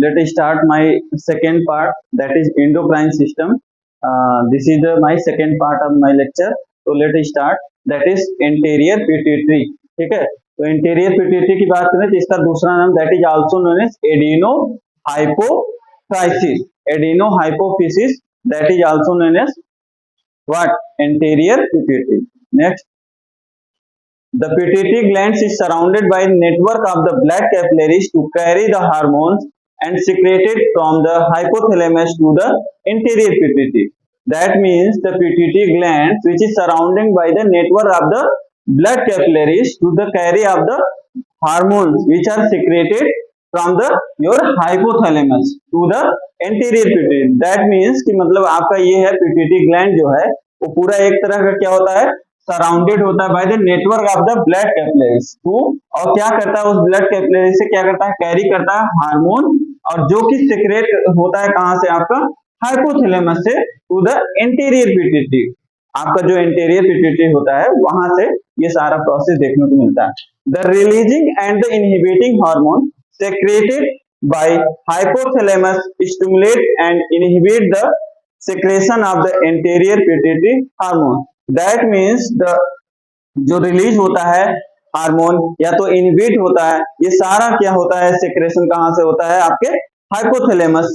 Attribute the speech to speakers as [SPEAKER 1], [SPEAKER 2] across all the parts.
[SPEAKER 1] let us start my second part, that is endocrine system. This is my second part of my lecture. So let us start, that is anterior pituitary. ठीक है, तो anterior pituitary की बात करें तो इसका दूसरा नाम that is also known as adenohypophysis. Adenohypophysis, that is also known as what? Anterior pituitary. Next, the pituitary gland is surrounded by a network of the blood capillaries to carry the hormones and secreted from the hypothalamus to the anterior pituitary. That means the pituitary gland which is surrounded by the network of the blood capillaries to the carry of the hormones which are secreted from the your hypothalamus to the anterior pituitary. That means कि मतलब आपका ये है pituitary gland जो है वो पूरा एक तरह का क्या होता है, सराउंडेड होता है by the network of the blood capillaries too, और क्या करता है उस ब्लड कैपिलरी से क्या करता है, कैरी करता है हार्मोन, और जो कि सिक्रेट होता है कहां से, आपका हाइपोथैलेमस से टू द एंटीरियर पिट्यूटरी. आपका जो एंटीरियर पिट्यूटरी होता है वहां से ये सारा प्रोसेस देखने को मिलता है. The releasing and the inhibiting hormone secreted bye hypothalamus stimulate and inhibit the secretion of the anterior pituitary hormone. That means the जो रिलीज होता है हार्मोन या तो इनहिबिट होता है, ये सारा क्या होता है, सेक्रेशन कहां से होता है, आपके हाइपोथैलेमस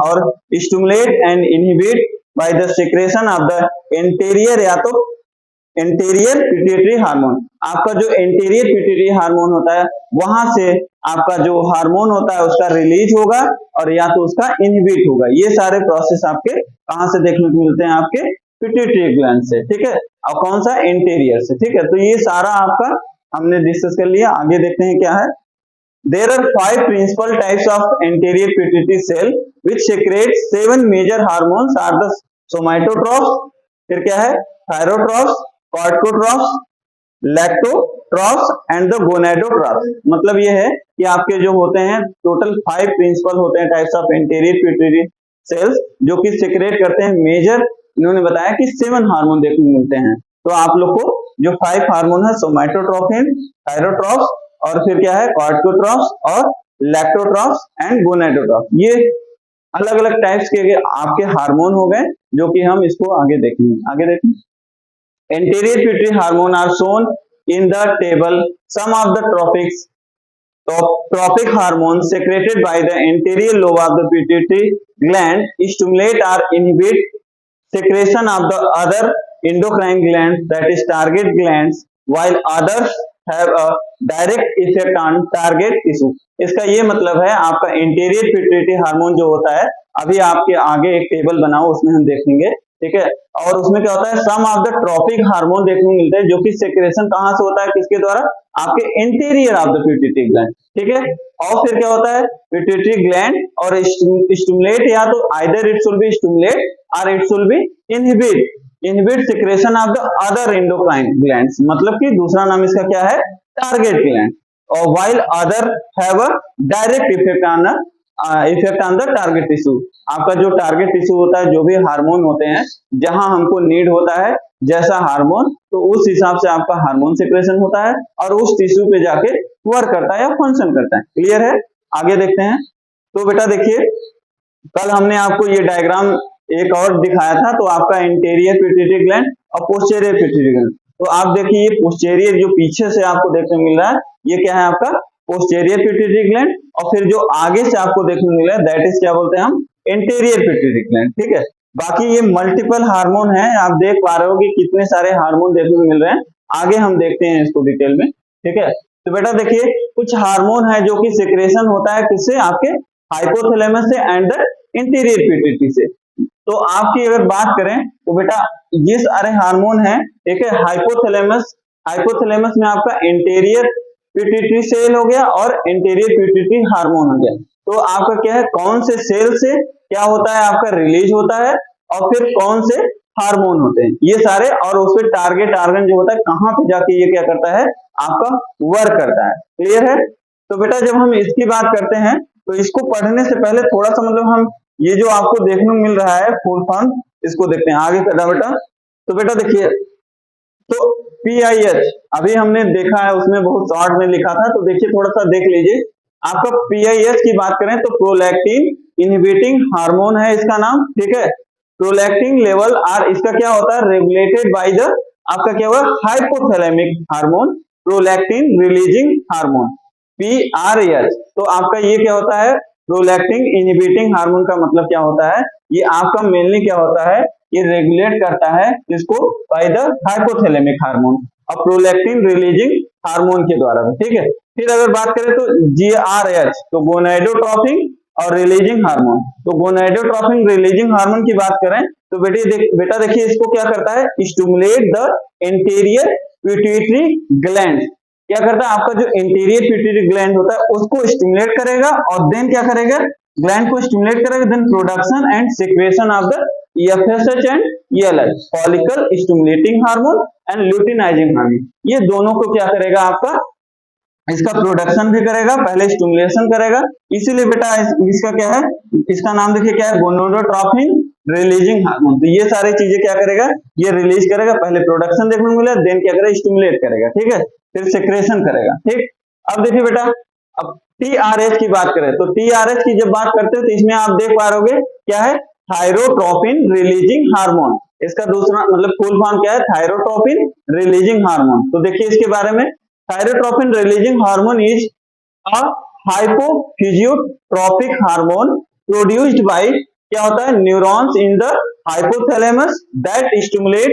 [SPEAKER 1] और stimulate and inhibit by the secretion of the anterior या तो एंटीरियर पिट्यूटरी हार्मोन. आपका जो एंटीरियर पिट्यूटरी हार्मोन होता है वहां से आपका जो हार्मोन होता है उसका रिलीज होगा और या तो उसका इनहिबिट होगा. ये सारे प्रोसेस आपके कहां से देखने को मिलते हैं, आपके पिट्यूटरी ग्लैंड से. ठीक है, और कौन सा, एंटीरियर से. ठीक है, तो ये सारा आपका हमने डिस्कस कर लिया. आगे देखते हैं क्या है. There are 5 principal types of anterior pituitary cell which secrete 7 major hormones are the somatotrophs, फिर क्या है, thyrotrophs, corticotrophs, lactotrophs and the gonadotrophs. मतलब ये है कि आपके जो होते हैं टोटल 5 प्रिंसिपल होते हैं types of anterior pituitary cells जो कि सिक्रेट करते हैं मेजर, इन्होंने बताया कि 7 हार्मोन देखने को मिलते हैं. तो आप लोग को जो 5 हार्मोन है, सोमैटोट्रोफिन, थायरोट्रॉप्स और फिर क्या है, कॉर्टिकोट्रॉप्स और लैक्टोट्रॉप्स एंड गोनाडोट्रॉप्स, ये अलग अलग टाइप्स के आपके हार्मोन हो गए जो कि हम इसको आगे देखेंगे. आगे देखें. Anterior pituitary hormone are shown in the table. Some of the trophic hormones secreted by the anterior lobe of the pituitary gland stimulate or inhibit secretion of the other endocrine glands, that is target glands, while others have a direct effect on target tissue. इसका ये मतलब है आपका anterior pituitary hormone जो होता है, अभी आपके आगे एक टेबल बनाओ उसमें हम देखेंगे. ठीक है, और उसमें क्या होता है, सम ऑफ द ट्रॉपिक हार्मोन देखने को मिलते हैं जो कि सेक्रेशन कहां से होता है, किसके द्वारा, आपके anterior of the pituitary gland. ठीक है, और फिर क्या होता है, पिट्यूटरी ग्लैंड और स्टिमुलेट, या तो either it should be stimulate or it should be inhibit secretion of the other endocrine glands. मतलब कि दूसरा नाम इसका क्या है, टारगेट ग्लैंड. और while other have a direct effect on the target tissue. आपका जो टारगेट टिश्यू होता है, जो भी हार्मोन होते हैं जहां हमको नीड होता है जैसा हार्मोन, तो उस हिसाब से आपका हार्मोन सेक्रेशन होता है और उस टिश्यू पे जाके वर्क करता है या फंक्शन करता है. क्लियर है, आगे देखते हैं. तो बेटा देखिए, कल हमने आपको ये डायग्राम एक और दिखाया था, तो आपका इंटीरियर पिट्यूटरी ग्लैंड और पोस्टीरियर पिट्यूटरी ग्लैंड. तो आप देखिए ये पोस्टीरियर जो पीछे से आपको देखने को मिल रहा है, ये क्या है, आपका पोस्टीरियर पिट्यूटरी ग्लैंड, और फिर जो आगे से आपको देखने को मिल रहा है दैट इज क्या बोलते हैं हम, एंटीरियर पिट्यूटरी ग्लैंड. ठीक है, बाकी ये मल्टीपल हार्मोन है, आप देख पा रहे हो कि कितने सारे हार्मोन देखने को मिल रहे हैं. आगे हम देखते हैं इसको डिटेल में. ठीक है, तो बेटा देखिए कुछ हार्मोन है जो कि सिक्रेशन होता है किससे, आपके हाइपोथैलेमस से एंड द इंटीरियर पिट्यूटरी से. तो आपकी अगर बात करें तो बेटा ये सारे हार्मोन है. ठीक है, हाइपोथैलेमस में आपका एंटीरियर पिट्यूटरी सेल हो गया और एंटीरियर पिट्यूटरी हार्मोन हो गया. तो आपका क्या है, कौन से सेल से क्या होता है, आपका रिलीज होता है और फिर कौन से हार्मोन होते हैं, ये सारे, और उसमें टारगेट ऑर्गन जो होता है कहां पे जाके ये क्या करता है, आपका वर्क करता है. क्लियर है. तो बेटा जब हम इसकी बात करते हैं तो इसको पढ़ने से पहले थोड़ा सा मतलब हम ये जो आपको देखने को मिल रहा है फुल फॉर्म, इसको देखते हैं. आगे बेटा तो बेटा देखिए, तो PIH अभी हमने देखा है, उसमें बहुत शॉर्ट में लिखा था, तो देखिए थोड़ा सा देख लीजिए. आपका PIH की बात करें तो प्रोलैक्टिन इनहिबिटिंग हार्मोन है इसका नाम, ठीक है। प्रोलैक्टिन लेवल आर इसका क्या होता है, रेगुलेटेड बाय द आपका क्या हुआ, hypothalamic hormone prolactin releasing hormone PRH। तो आपका ये क्या होता है, प्रोलैक्टिन इनहिबिटिंग हार्मोन का मतलब क्या होता है, ये आपका मेनली क्या होता है, ये रेगुलेट करता है इसको बाय द हाइपोथैलेमिक हार्मोन और प्रोलैक्टिन रिलीजिंग हार्मोन के द्वारा, ठीक है। फिर अगर बात करें तो GRH तो गोनाडोट्रोपिन और रिलीजिंग हार्मोन, तो गोनाडोट्रोपिन रिलीजिंग हार्मोन की बात करें तो बेटा देखिए इसको क्या करता है, stimulate the interior pituitary gland, क्या करता है आपका जो इंटीरियर पिट्यूटरी ग्लैंड होता है उसको स्टिमुलेट करेगा और देन क्या करेगा, ग्लैंड को स्टिमुलेट करेगा, then production and secretion of the FSH and ELH follicle stimulating hormone and luteinising hormone, ये दोनों को क्या करेगा आपका, इसका प्रोडक्शन भी करेगा, पहले स्टिमुलेशन करेगा, इसीलिए बेटा इसका क्या है, इसका नाम देखिए क्या है, गोनाडोट्रोपिन रिलीजिंग हार्मोन। तो ये सारी चीजें क्या करेगा, ये रिलीज करेगा, पहले प्रोडक्शन देखने को मिला, देन क्या करेगा, स्टिमुलेट करेगा, ठीक है, फिर सिक्रेशन करेगा, ठीक। अब देखिए बेटा, अब TRH की बात करें तो TRH की जब बात करते हैं तो इसमें आप देख पा रहे क्या है, थायरोट्रोपिन रिलीजिंग हार्मोन, इसका दूसरा मतलब फुल फॉर्म क्या है, थायरोट्रोपिन रिलीजिंग हार्मोन। तो देखिए इसके बारे में, thyrotropin releasing hormone is a hypophysiotropic hormone produced by, क्या होता है, neurons in the hypothalamus that stimulate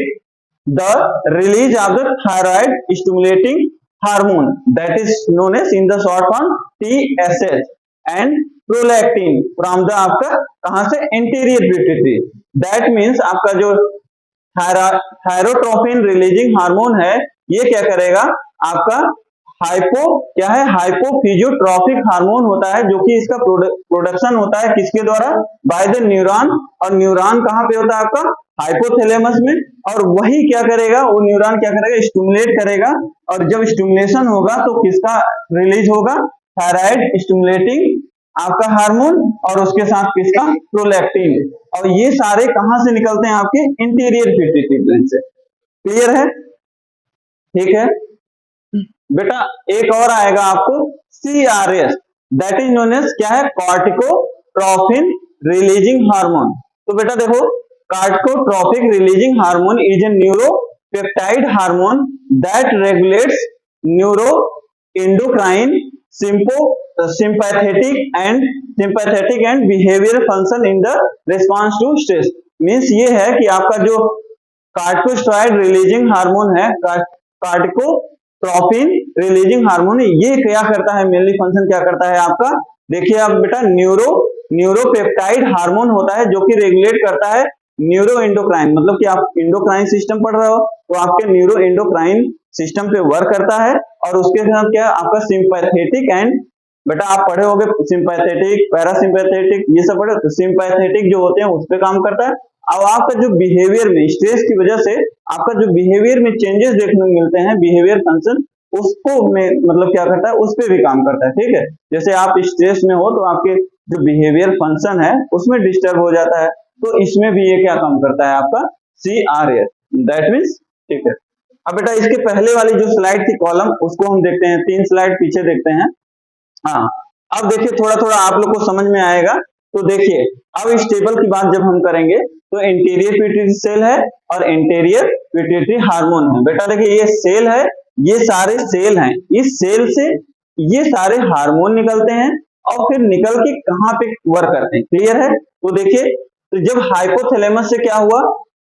[SPEAKER 1] the release of the thyroid stimulating hormone that is known as in the short form TSH and prolactin from the आपका कहां से, interior pituitary. That means आपका जो thyrotropin releasing hormone है ये क्या करेगा आपका, हाइपो क्या है, हाइपोफिजियोट्रोपिक हार्मोन होता है जो कि इसका प्रोडक्शन होता है किसके द्वारा, बाय द न्यूरॉन, और न्यूरॉन कहां पे होता है आपका, हाइपोथैलेमस में, और वही क्या करेगा, वो न्यूरॉन क्या करेगा, स्टिमुलेट करेगा, और जब स्टिमुलेशन होगा तो किसका रिलीज होगा, थायराइड स्टिमुलेटिंग आपका हार्मोन और उसके साथ किसका, प्रोलैक्टिन, और ये सारे कहां से निकलते हैं, आपके इंटीरियर पिट्यूटरी ग्लैंड से। क्लियर है, ठीक है बेटा। एक और आएगा आपको CRS, that is known as क्या है, कॉर्टिकोट्रोपिन रिलीजिंग हार्मोन। तो बेटा देखो, corticotropic releasing hormone is a neuropeptide hormone that regulates neuro endocrine sympathetic and behavioral function in the response to stress। Means ये है कि आपका जो कार्टिकोस्टेरॉइड रिलीजिंग हार्मोन है, कार्टिकोट्रोपिन रिलीजिंग हार्मोन, ये क्या करता है, मेनली फंक्शन क्या करता है आपका, देखिए आप बेटा, न्यूरोपेप्टाइड हार्मोन होता है जो कि रेगुलेट करता है न्यूरो एंडोक्राइन, मतलब कि आप एंडोक्राइन सिस्टम पढ़ रहे हो तो आपके न्यूरो एंडोक्राइन सिस्टम पे वर्क करता है, और उसके साथ क्या आपका सिंपैथेटिक एंड, बेटा आप पढ़े होंगे सिंपैथेटिक पैरासिंपैथेटिक ये सब पढ़े, तो सिंपैथेटिक जो होते हैं उस पर काम करता है। अब आपका जो बिहेवियर में स्ट्रेस की वजह से आपका जो बिहेवियर में चेंजेस देखने को मिलते हैं, बिहेवियर फंक्शन उसको में मतलब क्या करता है, उस पर भी काम करता है, ठीक है। जैसे आप स्ट्रेस में हो तो आपके जो बिहेवियर फंक्शन है उसमें डिस्टर्ब हो जाता है, तो इसमें भी ये क्या काम करता है आपका CRS, दैट मीन्स, ठीक है। अब बेटा इसके पहले वाली जो स्लाइड थी कॉलम, उसको हम देखते हैं, 3 स्लाइड पीछे देखते हैं। हाँ, अब देखिए थोड़ा थोड़ा आप लोग को समझ में आएगा। तो देखिए अब इस टेबल की बात जब हम करेंगे तो इंटीरियर पिट्यूटरी सेल है और इंटीरियर पिट्यूटरी हार्मोन है। बेटा देखिए ये सेल है, ये सारे सेल हैं, इस सेल से ये सारे हार्मोन निकलते हैं और फिर निकल के कहाँ पे वर्क करते हैं, क्लियर है। तो देखिए, तो जब हाइपोथैलेमस से क्या हुआ,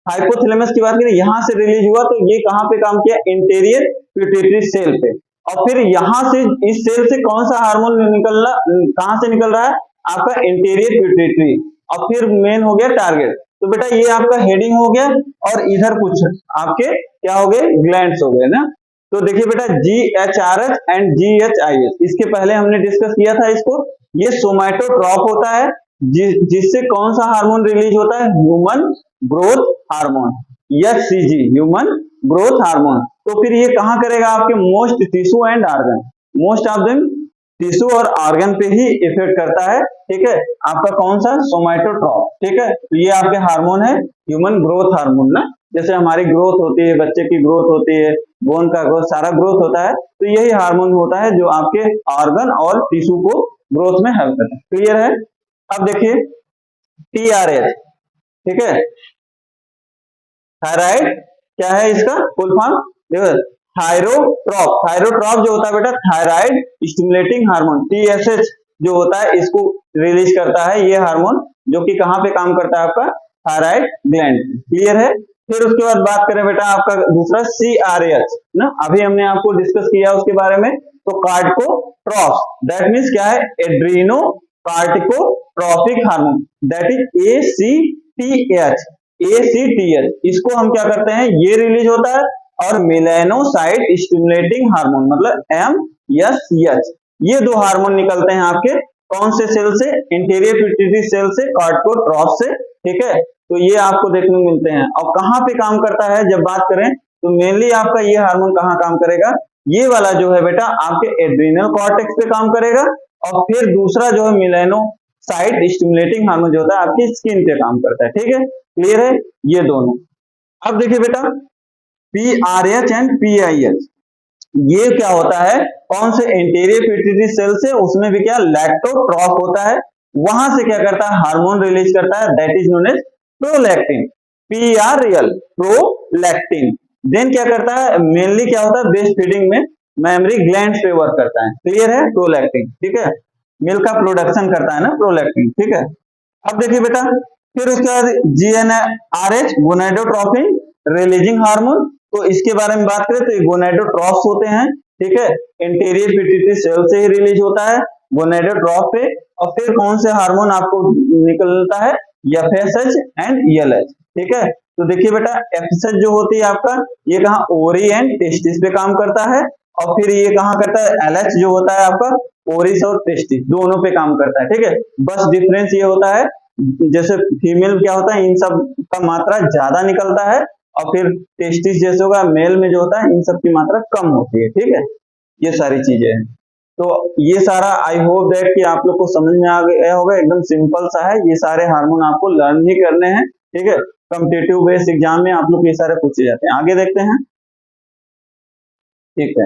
[SPEAKER 1] हाइपोथैलेमस की बात करें, यहां से रिलीज हुआ तो ये कहां पे काम किया, इंटीरियर पिट्यूटरी सेल पे, और फिर यहां से इस सेल से कौन सा हार्मोन निकलना, कहां से निकल रहा है आपका इंटीरियर पिट्यूटरी, और फिर मेन हो गया टारगेट। तो बेटा ये आपका हेडिंग हो गया, और इधर कुछ आपके क्या हो गए, ग्लैंड्स हो गए ना। तो देखिए बेटा GHRH एंड GHIS, इसके पहले हमने डिस्कस किया था इसको, ये सोमैटोट्रॉप होता है जिससे कौन सा हार्मोन रिलीज होता है, human growth hormone, HCG human growth hormone. तो फिर ये कहां करेगा, आपके most tissue and organ, most of them tissue और ऑर्गन पे ही इफेक्ट करता है, ठीक है, आपका कौन सा, सोमैटोट्रॉप, ठीक है। तो ये आपके हार्मोन है ह्यूमन ग्रोथ हार्मोन ना, जैसे हमारी ग्रोथ होती है, बच्चे की ग्रोथ होती है, बोन का ग्रोथ, सारा ग्रोथ होता है, तो यही हार्मोन होता है जो आपके ऑर्गन और टिश्यू को ग्रोथ में हेल्प करता है। क्लियर है? अब देखिए TRH, ठीक है, थायराइड क्या है इसका फुल फॉर्म, देखो थायरोट्रॉप, थायरोट्रॉप जो होता है बेटा थायराइड स्टिमुलेटिंग हार्मोन, TSH जो होता है इसको रिलीज करता है ये हार्मोन, जो कि कहाँ पे काम करता है आपका थायराइड ग्लैंड। क्लियर है? फिर उसके बाद बात करें बेटा आपका दूसरा CRH ना, अभी हमने आपको डिस्कस किया उसके बारे में, तो कार्टिकोट्रॉफ दैट मीन्स क्या है, adreno corticotrophic hormone that is ACTH, इसको हम क्या करते हैं, ये रिलीज होता है, और मेलानोसाइट स्टिमुलेटिंग हार्मोन मतलब MSH, ये दो हार्मोन निकलते हैं आपके कौन से सेल से, इंटीरियर पिट्यूटरी सेल से, कार्टिकोट्रॉफ से, ठीक है। तो ये आपको देखने को मिलते हैं, और कहाँ पे काम करता है जब बात करें तो मेनली आपका ये हार्मोन कहाँ काम करेगा, ये वाला जो है बेटा आपके एड्रीनल कॉर्टेक्स पे काम करेगा, और फिर दूसरा जो है मेलानोसाइट स्टिमुलेटिंग हार्मोन जो होता है आपकी स्किन पे काम करता है, ठीक है। क्लियर है ये दोनों। अब देखिए बेटा PRH एंड PIH, ये क्या होता है, कौन से एंटीरियर पिट्यूटरी सेल से, उसमें भी क्या लैक्टोट्रॉफ होता है, वहां से क्या करता है हार्मोन रिलीज करता है that is known as prolactin, PRL prolactin. Then क्या करता है, मेनली क्या होता है ब्रेस्ट फीडिंग में मेमरी ग्लैंड पे वर्क करता है। क्लियर है? प्रोलैक्टिन, ठीक है, मिल्क का प्रोडक्शन करता है ना प्रोलैक्टिन, ठीक है। अब देखिए बेटा फिर उसके बाद GnRH गोनाडोट्रोपिन रिलीजिंग हार्मोन, तो इसके बारे में बात करें तो ये गोनाडोट्रॉफ्स होते हैं, ठीक है, इंटीरियर पिट्यूटरी सेल से ही रिलीज होता है गोनाडोट्रॉफ पे। और फिर कौन से हार्मोन आपको निकलता है, FSH एंड ELH, ठीक है। तो देखिए बेटा FSH जो होती है आपका ये कहाँ ओरी एंड टेस्टिस पे काम करता है, और फिर ये कहाँ करता है LH जो होता है आपका ओरिस और टेस्टिस दोनों पे काम करता है, ठीक है। बस डिफरेंस ये होता है जैसे फीमेल क्या होता है इन सब का मात्रा ज्यादा निकलता है, और फिर टेस्टिस जैसे होगा मेल में जो होता है इन सब की मात्रा कम होती है, ठीक है। ये सारी चीजें हैं, तो ये सारा आई होप दैट कि आप लोग को समझ में आ गया होगा, एकदम सिंपल सा है, ये सारे हार्मोन आपको लर्न ही करने हैं, ठीक है। कॉम्पिटिटिव बेस्ड एग्जाम में आप लोग ये सारे पूछे जाते हैं। आगे देखते हैं, ठीक है।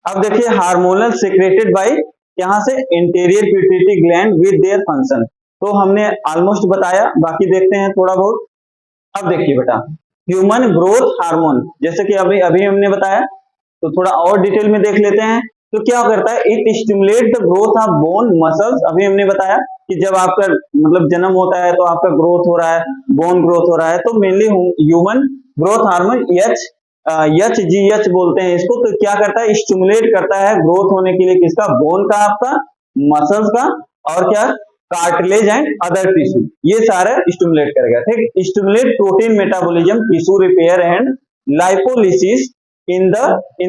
[SPEAKER 1] अब देखिए हार्मोनल सिक्रेटेड बाय यहाँ से interior pituitary gland with their function, तो हमने ऑलमोस्ट बताया, बाकी देखते हैं थोड़ा बहुत। अब देखिए बेटा ह्यूमन ग्रोथ हार्मोन, जैसे कि अभी अभी हमने बताया, तो थोड़ा और डिटेल में देख लेते हैं। तो क्या करता है, it stimulate the growth of bone muscles, अभी हमने बताया कि जब आपका मतलब जन्म होता है तो आपका ग्रोथ हो रहा है, बोन ग्रोथ हो रहा है, तो mainly human growth hormone HGH बोलते हैं इसको, तो क्या करता है स्टिमुलेट करता है ग्रोथ होने के लिए किसका, बोन का, आपका मसल्स का, और क्या कार्टिलेज एंड अदर टिश्यू, ये सारे स्टिमुलेट करेगा, ठीक। Stimulate protein metabolism, tissue repair and lipolysis in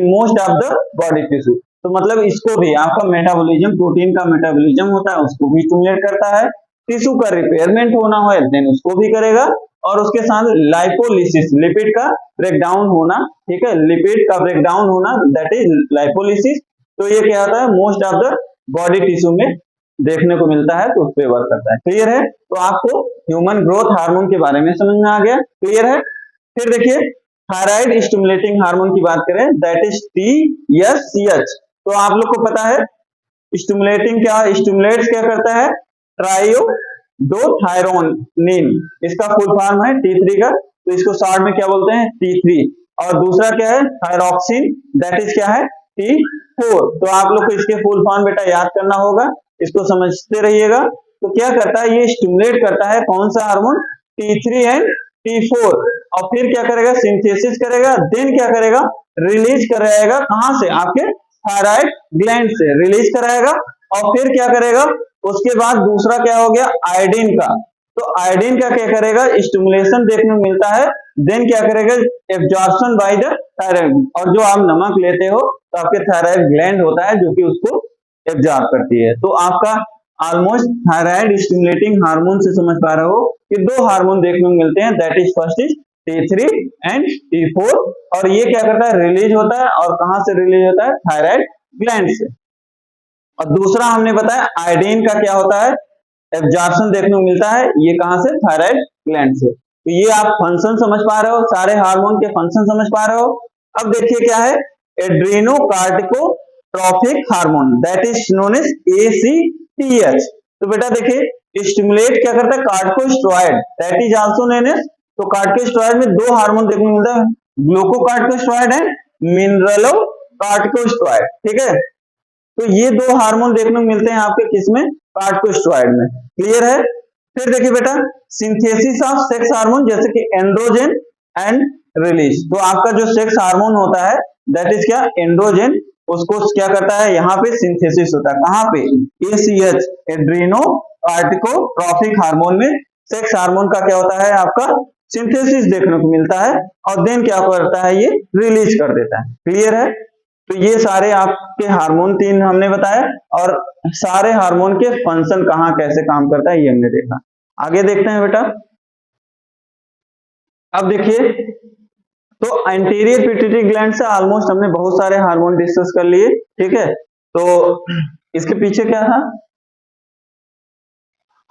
[SPEAKER 1] most of the body tissue, तो मतलब इसको भी आपका मेटाबॉलिज्म, प्रोटीन का मेटाबॉलिज्म होता है उसको भी स्टिमुलेट करता है, टिश्यू का रिपेयरमेंट होना हो देन उसको भी करेगा, और उसके साथ लाइपोलिसिस लिपिड का ब्रेकडाउन होना, ठीक है, लिपिड का ब्रेकडाउन होना दैट इज लाइपोलिसिस, तो ये क्या होता है most of the body tissue में देखने को मिलता है, तो उस पर वर्क करता है। क्लियर है? तो आपको ह्यूमन ग्रोथ हार्मोन के बारे में समझ में आ गया, क्लियर है। फिर देखिए थायराइड स्टिमुलेटिंग हार्मोन की बात करें दैट इज TSH, तो आप लोग को पता है स्टिमुलेटिंग क्या, स्टिमुलेट्स क्या करता है, ट्राइयोडोथायरोनिन, इसका फुल फॉर्म है T3 का, तो इसको शॉर्ट में क्या बोलते हैं T3, और दूसरा क्या है थायरोक्सिन दैट इज क्या है T4, तो आप लोग को इसके फुल फॉर्म बेटा याद करना होगा, इसको समझते रहिएगा। तो क्या करता है ये स्टिमुलेट करता है कौन सा हार्मोन, T3 एंड T4, और फिर क्या करेगा सिंथेसिस करेगा, देन क्या करेगा रिलीज कराएगा, कहां से, आपके थायराइड ग्लैंड से रिलीज कराएगा, और फिर क्या करेगा उसके बाद दूसरा क्या हो गया आयोडीन का, तो आयोडीन का क्या करेगा स्टिमुलेशन देखने को मिलता है, देन क्या करेगा एब्जॉर्प्शन बाय द थायराइड, और जो आप नमक लेते हो तो आपके थायराइड ग्लैंड होता है जो कि उसको एब्जॉर्ब करती है। तो आपका ऑलमोस्ट थायराइड स्टिमुलेटिंग हार्मोन से समझ पा रहे हो कि दो हार्मोन देखने को मिलते हैं that is first is T3 and T4, और ये क्या करता है रिलीज होता है, और कहां से रिलीज होता है थायराइड ग्लैंड से। और दूसरा हमने बताया आयोडीन का क्या होता है एब्जॉर्प्शन देखने को मिलता है, ये कहां से थायराइड ग्लैंड से। तो ये आप फंक्शन समझ पा रहे हो, सारे हार्मोन के फंक्शन समझ पा रहे हो। अब देखिए क्या है adrenocorticotropic hormone that is known as TH। तो बेटा देखिए स्टिमुलेट क्या करता है, corticosteroid that is also known as, तो कार्टिकोस्टेरॉइड में दो हार्मोन देखने को मिलता है, ग्लूकोकार्टिकोस्टेरॉइड एंड मिनरलोकार्टिकोस्टेरॉइड, ठीक है। तो ये दो हार्मोन देखने को मिलते हैं आपके किसमें, कार्टिकोस्टेरॉइड में, क्लियर है। फिर देखिए बेटा सिंथेसिस ऑफ सेक्स हार्मोन जैसे कि एंड्रोजन एंड रिलीज, तो आपका जो सेक्स हार्मोन होता है दैट इज क्या, एंड्रोजन, उसको क्या करता है यहाँ पे सिंथेसिस होता है, कहाँ पे, ACH एड्रीनो कार्टिकोट्रोफिक हार्मोन में सेक्स हार्मोन का क्या होता है आपका सिंथेसिस देखने को मिलता है, और देन क्या करता है ये रिलीज कर देता है, क्लियर है। तो ये सारे आपके हार्मोन तीन हमने बताया, और सारे हार्मोन के फंक्शन कहाँ कैसे काम करता है ये हमने देखा। आगे देखते हैं बेटा, अब देखिए तो एंटीरियर पिट्यूटरी ग्लैंड से ऑलमोस्ट हमने बहुत सारे हार्मोन डिस्कस कर लिए, ठीक है। तो इसके पीछे क्या था,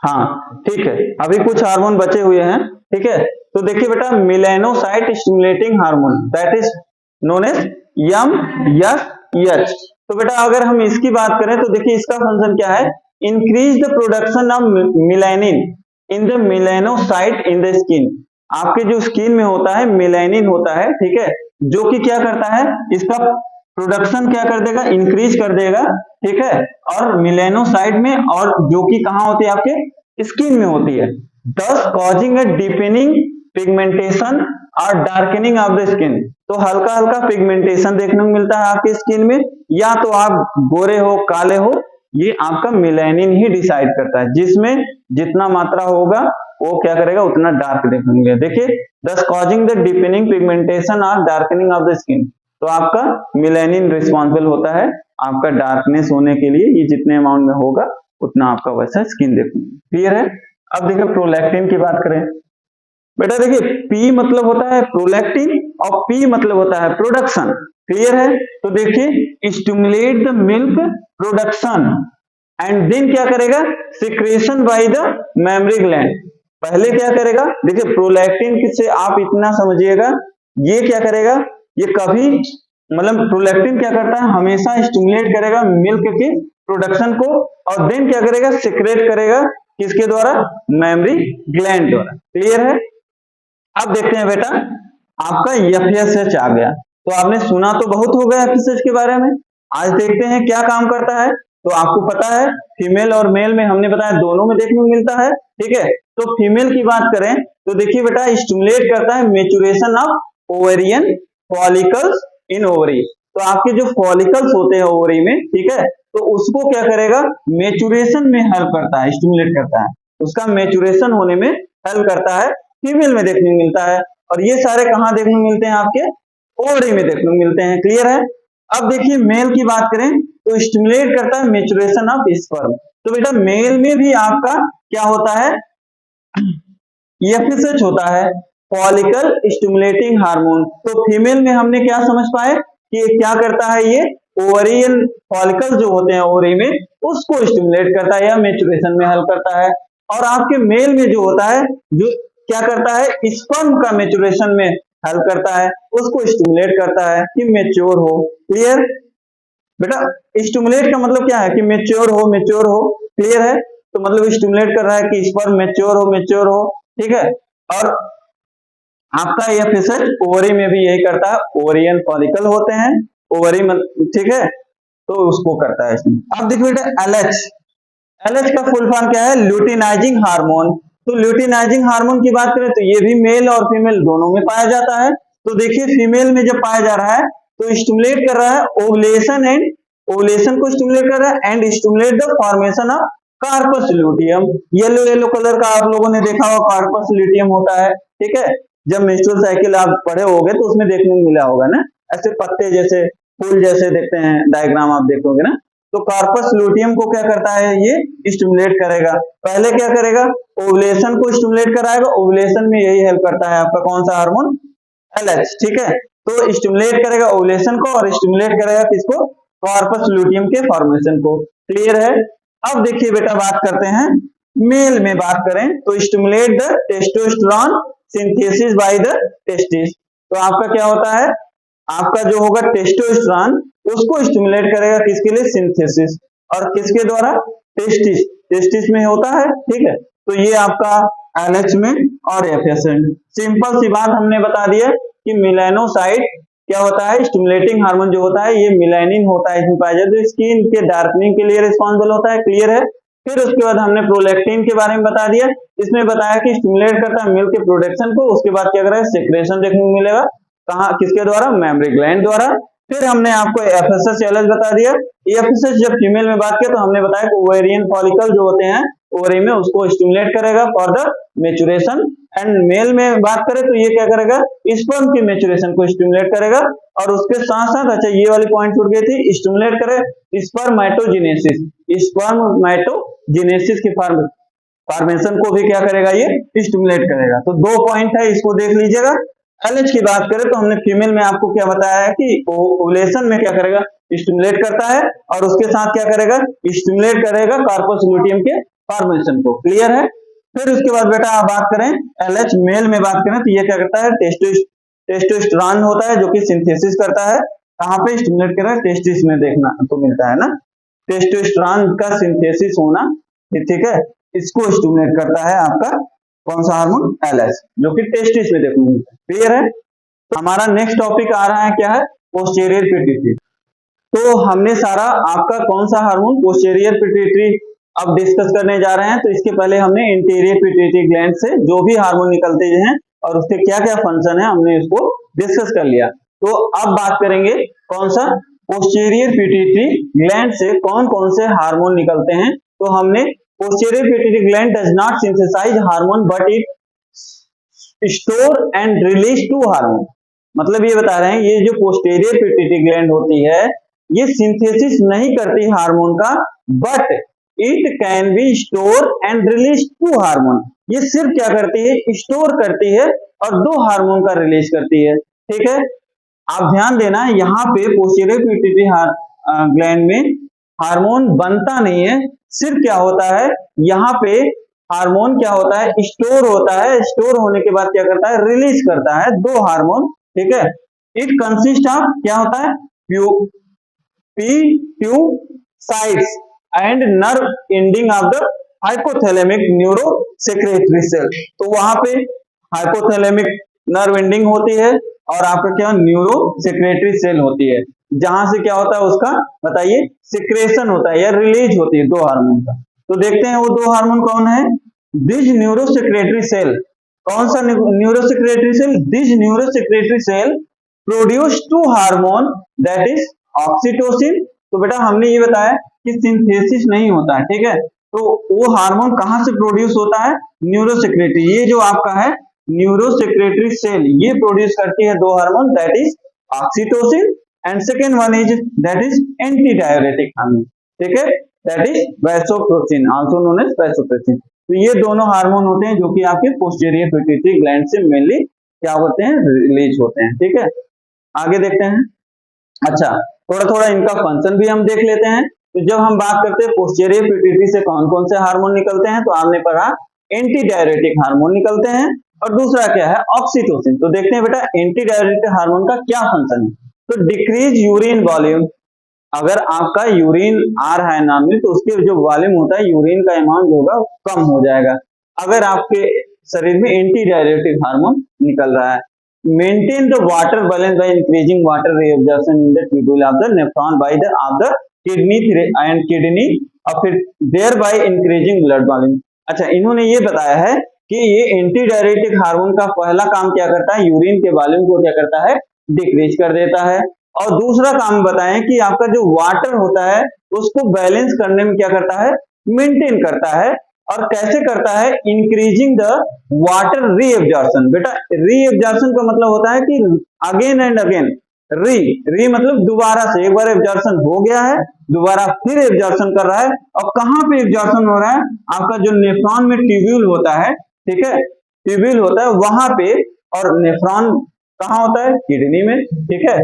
[SPEAKER 1] हाँ ठीक है, अभी कुछ हार्मोन बचे हुए हैं, ठीक है। तो देखिए बेटा melanocyte stimulating hormone that is known as MSH। तो बेटा अगर हम इसकी बात करें तो देखिए इसका फंक्शन क्या है, increase the production of melanin in the melanocyte in the skin, आपके जो स्किन में होता है मेलानिन होता है, ठीक है, जो कि क्या करता है इसका प्रोडक्शन क्या कर देगा, इंक्रीज कर देगा, ठीक है, और मेलानोसाइट में, और जो कि कहाँ होती है आपके स्किन में होती है, thus causing a deepening pigmentation और डार्कनिंग ऑफ द स्किन। तो हल्का हल्का पिगमेंटेशन देखने को मिलता है आपकी स्किन में, या तो आप गोरे हो काले हो, ये आपका मेलानिन ही डिसाइड करता है, जिसमें जितना मात्रा होगा वो क्या करेगा उतना डार्क देखने को मिलेगा। देखिए thus causing the deepening pigmentation और डार्कनिंग ऑफ द स्किन, तो आपका मेलानिन रिस्पॉन्सिबल होता है आपका डार्कनेस होने के लिए, ये जितने अमाउंट में होगा उतना आपका वैसा स्किन देखने, क्लियर है। अब देखिए प्रोलैक्टिन की बात करें, बेटा देखिए P मतलब होता है प्रोलैक्टिन और P मतलब होता है प्रोडक्शन, क्लियर है। तो देखिए stimulate the milk production and then क्या करेगा, secretion by the mammary gland. पहले क्या करेगा, देखिए प्रोलैक्टिन से आप इतना समझिएगा, ये क्या करेगा, ये कभी मतलब प्रोलैक्टिन क्या करता है हमेशा स्टिमुलेट करेगा मिल्क के प्रोडक्शन को, और देन क्या करेगा सिक्रेट करेगा किसके द्वारा, मेमरी ग्लैंड द्वारा, क्लियर है। अब देखते हैं बेटा आपका FSH आ गया, तो आपने सुना तो बहुत हो गया FSH के बारे में, आज देखते हैं क्या काम करता है। तो आपको पता है फीमेल और मेल में हमने बताया दोनों में देखने को मिलता है, ठीक है। तो फीमेल की बात करें तो देखिए बेटा स्टिमुलेट करता है maturation of ovarian follicles in ovary, तो आपके जो फॉलिकल्स होते हैं ओवरी में, ठीक है, तो उसको क्या करेगा मेचुरेशन में हेल्प करता है, स्टिमुलेट करता है, उसका मेचुरेशन होने में हेल्प करता है, फीमेल में देखने को मिलता है। और ये सारे कहाँ देखने को मिलते हैं, आपके ओवरी में देखने को मिलते हैं, क्लियर है। अब देखिए मेल की बात करें तो स्टिमुलेट करता है मेचुरेशन ऑफ स्पर्म, तो बेटा मेल में भी आपका क्या होता है FSH होता है, फॉलिकल स्टिमुलेटिंग हार्मोन। तो फीमेल में हमने क्या समझ पाए कि क्या करता है, ये ओवरियन फॉलिकल जो होते हैं ओवरी में उसको स्टिमुलेट करता है या मेचुरेशन में हेल्प करता है। और आपके मेल में जो होता है जो क्या करता है स्पर्म का मेचुरेशन में हेल्प करता है, उसको स्टिमुलेट करता है कि मेच्योर हो, क्लियर बेटा। स्टिमुलेट का मतलब क्या है कि मेच्योर हो, क्लियर है। तो मतलब स्टिमुलेट कर रहा है कि स्पर्म मेच्योर हो, ठीक है। और आपका FSH ओवरी में भी यही करता है, ओवरियन फॉलिकल होते हैं ओवरी में, ठीक है, तो उसको करता है इसमें। अब देखिए बेटा LH का फुल फॉर्म क्या है, ल्यूटिनाइजिंग हार्मोन। तो ल्यूटिनाइजिंग हार्मोन की बात करें तो ये भी मेल और फीमेल दोनों में पाया जाता है। तो देखिए फीमेल में जब पाया जा रहा है तो स्टिमुलेट कर रहा है ओवुलेशन को स्टिमुलेट कर रहा है and stimulate the formation of corpus luteum. Yellow colour का आप लोगों ने देखा होगा कार्पस ल्यूटियम होता है, ठीक है। जब मेंस्ट्रुअल साइकिल आप पढ़े होगे तो उसमें देखने को मिला होगा ना, ऐसे पत्ते जैसे फूल जैसे देखते हैं, डायग्राम आप देखोगे ना। तो कार्पस ल्यूटियम को क्या करता है, ये स्टिमुलेट करेगा। पहले क्या करेगा, ओवुलेशन को स्टिमुलेट कराएगा, ओवुलेशन में यही हेल्प करता है आपका कौन सा हार्मोन, LH, ठीक है। तो स्टिमुलेट करेगा ओवुलेशन को और स्टिमुलेट करेगा किसको, कार्पस ल्यूटियम के फॉर्मेशन को, क्लियर है। अब देखिए बेटा बात करते हैं मेल में बात करें तो stimulate the testosterone synthesis by the testis. तो आपका क्या होता है, आपका जो होगा टेस्टोस्टेरोन उसको स्टिमुलेट करेगा किसके लिए, सिंथेसिस, और किसके द्वारा, टेस्टिस, टेस्टिस में होता है, ठीक है। तो ये आपका LH में और FS में। सिंपल सी बात हमने बता दिया कि मेलानोसाइट क्या होता है, स्टिमुलेटिंग हार्मोन जो होता है ये मेलानिन होता है, इसमें पाया जाता है, स्किन के डार्कनिंग के लिए रिस्पॉन्सिबल होता है, क्लियर है। फिर उसके बाद हमने प्रोलैक्टिन के बारे में बता दिया, इसमें बताया कि स्टिमुलेट करता है मिल्क के प्रोडक्शन को, उसके बाद क्या करेगा, सेक्रेशन देखने को मिलेगा, कहाँ, किसके द्वारा, मेमरी ग्लैंड द्वारा। फिर हमने आपको FSH LH बता दिया। FSH जब फीमेल में बात किया तो हमने बताया कि ओवेरियन फॉलिकल जो होते हैं ओवरी में, उसको स्टिमुलेट करेगा for the maturation. And male में बात करें तो ये क्या करेगा, स्पर्म की मैच्योरेशन को स्टिमुलेट करेगा। और उसके साथ साथ, अच्छा ये वाली पॉइंट छूट गई थी, स्टिमुलेट करे स्पर्मेटोजेनेसिस, स्पर्मेटोजेनेसिस की फॉर्मेशन को भी क्या करेगा, ये स्टिमुलेट करेगा। तो 2 पॉइंट है, इसको देख लीजिएगा। LH की बात करें तो हमने फीमेल में आपको क्या बताया है कि ओवुलेशन में क्या करेगा, स्टिमुलेट करता है, और उसके साथ क्या करेगा, स्टिमुलेट करेगा कार्पस लुटियम के फॉर्मेशन को, क्लियर है। फिर उसके बाद बेटा आप बात करें LH मेल में बात करें तो ये क्या करता है, टेस्टोस्टेरोन होता है जो कि सिंथेसिस करता है, कहाँ पे स्टिमुलेट कर रहा है, टेस्टिस में देखना तो मिलता है ना, टेस्टोस्टेरोन का सिंथेसिस होना, ठीक है, इसको स्टिमुलेट करता है आपका कौन सा हार्मोन, LH, जो कि टेस्टिस में देखने को मिलता है, क्लियर है। तो हमारा नेक्स्ट टॉपिक आ रहा है क्या है, पोस्टीरियर पिट्यूटरी। तो हमने सारा आपका कौन सा हार्मोन, पोस्टीरियर पिट्यूटरी अब डिस्कस करने जा रहे हैं। तो इसके पहले हमने इंटीरियर पिट्यूटरी ग्लैंड से जो भी हार्मोन निकलते हैं और उसके क्या क्या फंक्शन है हमने इसको डिस्कस कर लिया। तो अब बात करेंगे कौन सा, पोस्टीरियर पिट्यूटरी ग्लैंड से कौन कौन से हार्मोन निकलते हैं। तो हमने posterior pituitary gland does not synthesize hormone but it store and release two hormone, मतलब ये बता रहे हैं ये जो posterior pituitary gland होती है ये सिंथेसिस नहीं करती हार्मोन का, but it can be store and release two hormone, ये सिर्फ क्या करती है, स्टोर करती है और 2 हार्मोन का रिलीज करती है, ठीक है। आप ध्यान देना यहाँ पे posterior pituitary ग्लैंड में हार्मोन बनता नहीं है, सिर्फ क्या होता है यहाँ पे हार्मोन क्या होता है, स्टोर होता है, स्टोर होने के बाद क्या करता है, रिलीज करता है 2 हार्मोन, ठीक है। इट कंसिस्ट ऑफ क्या होता है, pituicytes and nerve ending of the hypothalamic neuro secretory cell. तो वहां पे हाइपोथैलेमिक नर्व एंडिंग होती है और आपका क्या न्यूरो सेक्रेटरी सेल होती है, जहां से क्या होता है उसका बताइए, सिक्रेशन होता है या रिलीज होती है 2 हार्मोन का। तो देखते हैं वो 2 हार्मोन कौन है, दिस न्यूरो सेक्रेटरी सेल, कौन सा neuro secretory cell, this neuro secretory cell produce 2 hormone that is oxytocin. तो बेटा हमने ये बताया कि सिंथेसिस नहीं होता है, ठीक है, तो वो हार्मोन कहां से प्रोड्यूस होता है, न्यूरो सेक्रेटरी, ये जो आपका है न्यूरो सेक्रेटरी सेल ये प्रोड्यूस करती है 2 hormone that is oxytocin and second one is that is anti diuretic hormone, ठीक है, that is vasopressin also known as vasopressin. तो ये दोनों हार्मोन होते हैं जो कि आपके पोस्टीरियर पिट्यूटरी ग्लैंड से मेनली क्या होते हैं, रिलीज होते हैं, ठीक है। आगे देखते हैं, अच्छा थोड़ा थोड़ा इनका फंक्शन भी हम देख लेते हैं। तो जब हम बात करते हैं पोस्टीरियर पिट्यूटरी से कौन कौन से हार्मोन निकलते हैं, तो आपने पढ़ा एंटी डायरेटिक हार्मोन निकलते हैं और दूसरा क्या है, ऑक्सीटोसिन। तो देखते हैं बेटा एंटी डायरेटिक हार्मोन का क्या फंक्शन है। तो डिक्रीज यूरिन वॉल्यूम, अगर आपका यूरिन आ रहा है नाम में तो उसके जो वॉल्यूम होता है यूरिन का अमाउंट होगा कम हो जाएगा, अगर आपके शरीर में एंटी डायरेटिक हार्मोन निकल रहा है। Maintain the water balance by increasing water reabsorption in the tubule of the nephron by the of the kidney and kidney और फिर thereby increasing blood volume. अच्छा इन्होंने ये बताया है कि ये एंटी डायरेटिक हार्मोन का पहला काम क्या करता है, यूरिन के वॉल्यूम को क्या करता है, डिक्रीज कर देता है, और दूसरा काम बताएं कि आपका जो वाटर होता है उसको बैलेंस करने में क्या करता है, मेंटेन करता है। और कैसे करता है, इंक्रीजिंग द वाटर रीअब्जॉर्प्शन। बेटा रीअब्जॉर्प्शन का मतलब होता है कि अगेन एंड अगेन, री मतलब दोबारा से, एक बार एब्जॉर्प्शन हो गया है दोबारा फिर एब्जॉर्प्शन कर रहा है। और कहां पे एब्जॉर्प्शन हो रहा है, आपका जो नेफ्रॉन में ट्यूब्यूल होता है, ठीक है, ट्यूब्यूल होता है वहां पे, और नेफ्रॉन कहां होता है, किडनी में, ठीक है।